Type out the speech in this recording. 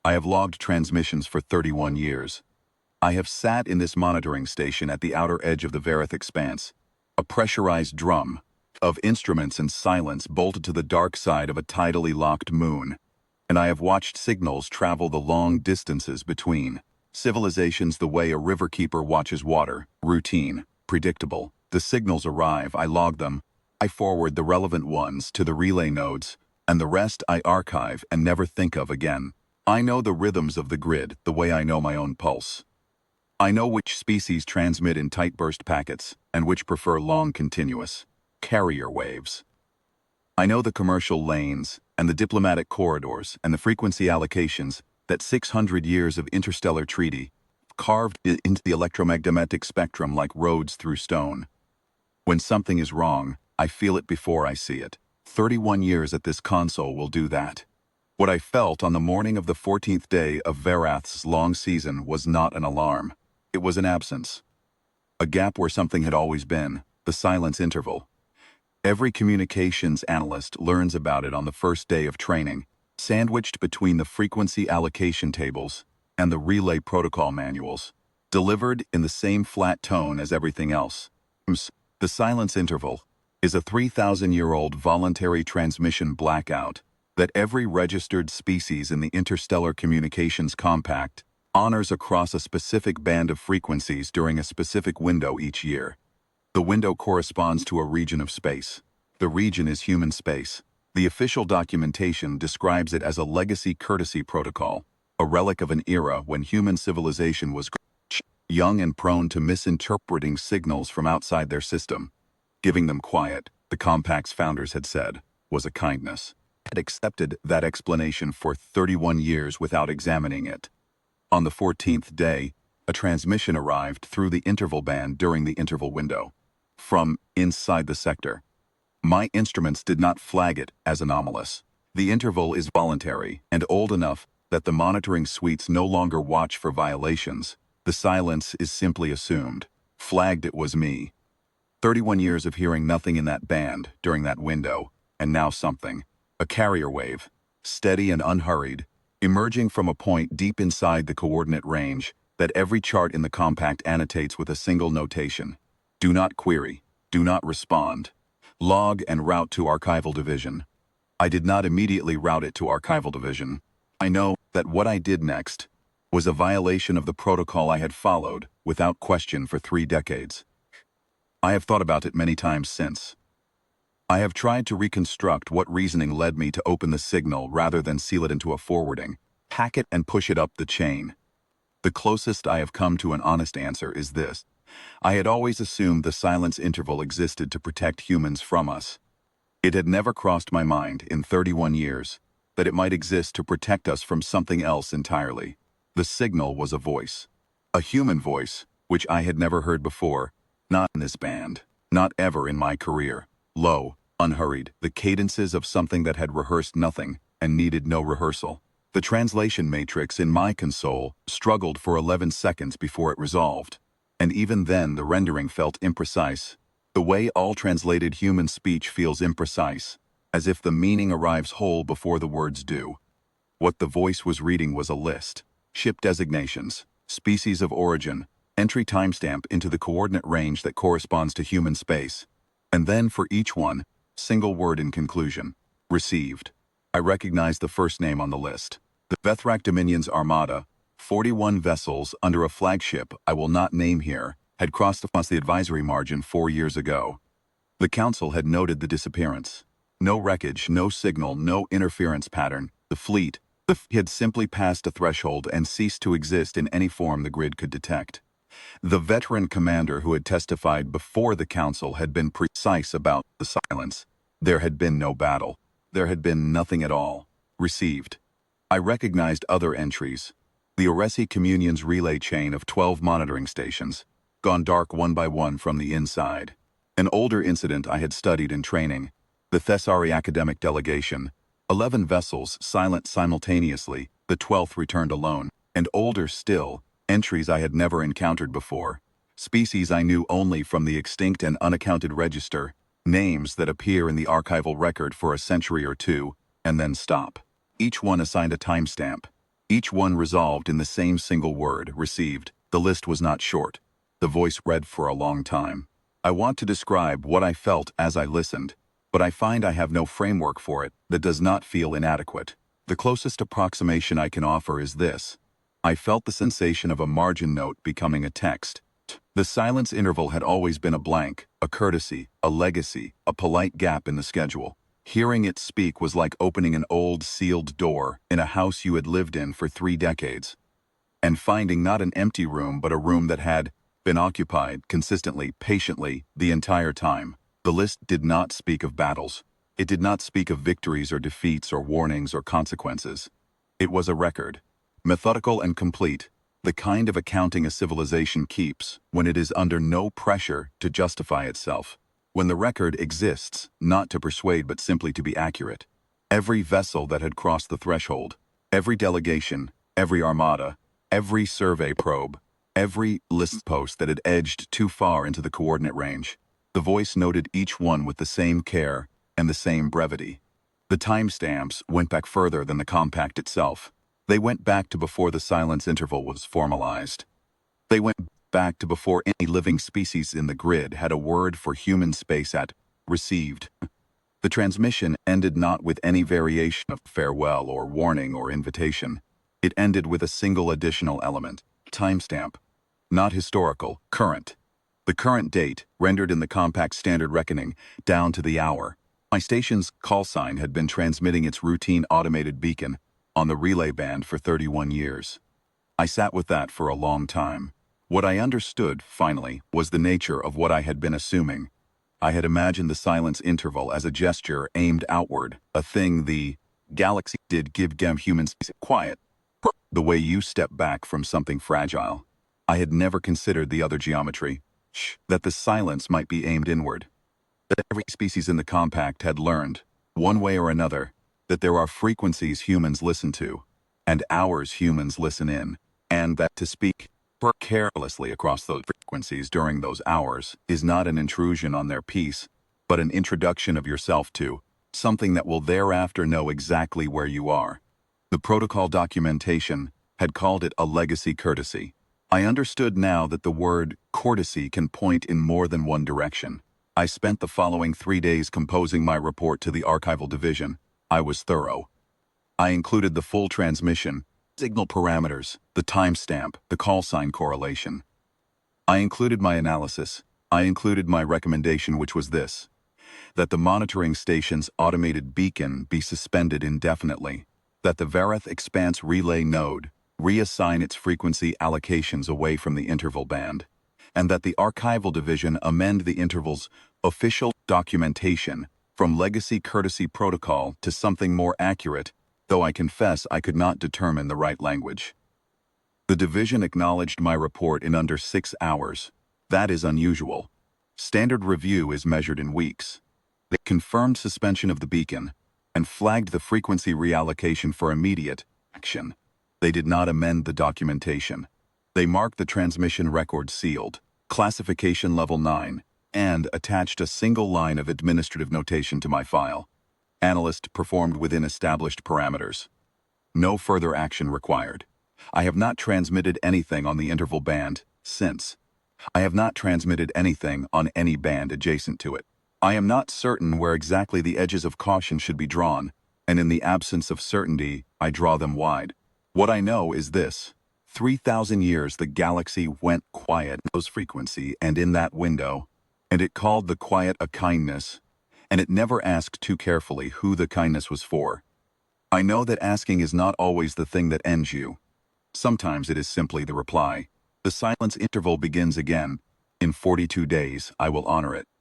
I have logged transmissions for 31 years. I have sat in this monitoring station at the outer edge of the Varith expanse, a pressurized drum of instruments and silence bolted to the dark side of a tidally locked moon, and I have watched signals travel the long distances between civilizations the way a riverkeeper watches water, routine, predictable. The signals arrive, I log them, I forward the relevant ones to the relay nodes, and the rest I archive and never think of again. I know the rhythms of the grid the way I know my own pulse. I know which species transmit in tight burst packets and which prefer long continuous carrier waves. I know the commercial lanes and the diplomatic corridors and the frequency allocations that 600 years of interstellar treaty carved into the electromagnetic spectrum like roads through stone. When something is wrong, I feel it before I see it. 31 years at this console will do that. What I felt on the morning of the 14th day of Varath's long season was not an alarm. It was an absence. A gap where something had always been, the silence interval. Every communications analyst learns about it on the first day of training, sandwiched between the frequency allocation tables and the relay protocol manuals, delivered in the same flat tone as everything else. The silence interval is a 3,000-year-old voluntary transmission blackout that every registered species in the Interstellar Communications Compact honors across a specific band of frequencies during a specific window each year. The window corresponds to a region of space. The region is human space. The official documentation describes it as a legacy courtesy protocol, a relic of an era when human civilization was young and prone to misinterpreting signals from outside their system. Giving them quiet, the Compact's founders had said, was a kindness. Had accepted that explanation for 31 years without examining it. On the 14th day, a transmission arrived through the interval band during the interval window. From inside the sector. My instruments did not flag it as anomalous. The interval is voluntary and old enough that the monitoring suites no longer watch for violations. The silence is simply assumed. Flagged it was me. 31 years of hearing nothing in that band during that window, and now something. A carrier wave, steady and unhurried, emerging from a point deep inside the coordinate range that every chart in the compact annotates with a single notation. Do not query, do not respond. Log and route to archival division. I did not immediately route it to archival division. I know that what I did next was a violation of the protocol I had followed without question for 3 decades. I have thought about it many times since. I have tried to reconstruct what reasoning led me to open the signal rather than seal it into a forwarding, hack it and push it up the chain. The closest I have come to an honest answer is this. I had always assumed the silence interval existed to protect humans from us. It had never crossed my mind in 31 years that it might exist to protect us from something else entirely. The signal was a voice. A human voice, which I had never heard before, not in this band, not ever in my career. Low, unhurried, the cadences of something that had rehearsed nothing and needed no rehearsal. The translation matrix in my console struggled for 11 seconds before it resolved, and even then the rendering felt imprecise. The way all translated human speech feels imprecise, as if the meaning arrives whole before the words do. What the voice was reading was a list, ship designations, species of origin, entry timestamp into the coordinate range that corresponds to human space. And then for each one, single word in conclusion. Received. I recognized the first name on the list. The Vethrak Dominion's armada, 41 vessels under a flagship I will not name here, had crossed the advisory margin 4 years ago. The Council had noted the disappearance. No wreckage, no signal, no interference pattern. The fleet had simply passed a threshold and ceased to exist in any form the grid could detect. The veteran commander who had testified before the Council had been precise about the silence. There had been no battle. There had been nothing at all. Received. I recognized other entries. The Oresi Communion's relay chain of 12 monitoring stations, gone dark one by one from the inside. An older incident I had studied in training. The Thessari academic delegation. 11 vessels silent simultaneously, the 12th returned alone. And older still, entries I had never encountered before. Species I knew only from the extinct and unaccounted register. Names that appear in the archival record for a century or two, and then stop. Each one assigned a timestamp. Each one resolved in the same single word, received. The list was not short. The voice read for a long time. I want to describe what I felt as I listened, but I find I have no framework for it that does not feel inadequate. The closest approximation I can offer is this. I felt the sensation of a margin note becoming a text. The silence interval had always been a blank, a courtesy, a legacy, a polite gap in the schedule. Hearing it speak was like opening an old, sealed door in a house you had lived in for 3 decades, and finding not an empty room but a room that had been occupied consistently, patiently, the entire time. The list did not speak of battles. It did not speak of victories or defeats or warnings or consequences. It was a record, methodical and complete, the kind of accounting a civilization keeps when it is under no pressure to justify itself. When the record exists, not to persuade but simply to be accurate. Every vessel that had crossed the threshold, every delegation, every armada, every survey probe, every list post that had edged too far into the coordinate range, the voice noted each one with the same care and the same brevity. The timestamps went back further than the compact itself. They went back to before the silence interval was formalized. They went back to before any living species in the grid had a word for human space at received. The transmission ended not with any variation of farewell or warning or invitation. It ended with a single additional element, timestamp. Not historical, current. The current date, rendered in the compact standard reckoning, down to the hour. My station's call sign had been transmitting its routine automated beacon on the relay band for 31 years. I sat with that for a long time. What I understood, finally, was the nature of what I had been assuming. I had imagined the silence interval as a gesture aimed outward, a thing the galaxy did give humans quiet, the way you step back from something fragile. I had never considered the other geometry, that the silence might be aimed inward. That every species in the compact had learned, one way or another, that there are frequencies humans listen to, and hours humans listen in, and that to speak carelessly across those frequencies during those hours is not an intrusion on their peace, but an introduction of yourself to something that will thereafter know exactly where you are. The protocol documentation had called it a legacy courtesy. I understood now that the word courtesy can point in more than one direction. I spent the following 3 days composing my report to the archival division. I was thorough. I included the full transmission, signal parameters, the timestamp, the call sign correlation. I included my analysis. I included my recommendation, which was this: that the monitoring station's automated beacon be suspended indefinitely, that the Vareth Expanse relay node reassign its frequency allocations away from the interval band, and that the archival division amend the interval's official documentation from legacy courtesy protocol to something more accurate, though I confess I could not determine the right language. The division acknowledged my report in under 6 hours. That is unusual. Standard review is measured in weeks. They confirmed suspension of the beacon and flagged the frequency reallocation for immediate action. They did not amend the documentation. They marked the transmission record sealed, classification level 9, and attached a single line of administrative notation to my file. Analyst performed within established parameters. No further action required. I have not transmitted anything on the interval band since. I have not transmitted anything on any band adjacent to it. I am not certain where exactly the edges of caution should be drawn, and in the absence of certainty, I draw them wide. What I know is this: 3,000 years the galaxy went quiet in those frequency and in that window, and it called the quiet a kindness, and it never asked too carefully who the kindness was for. I know that asking is not always the thing that ends you. Sometimes it is simply the reply. The silence interval begins again. In 42 days, I will honor it.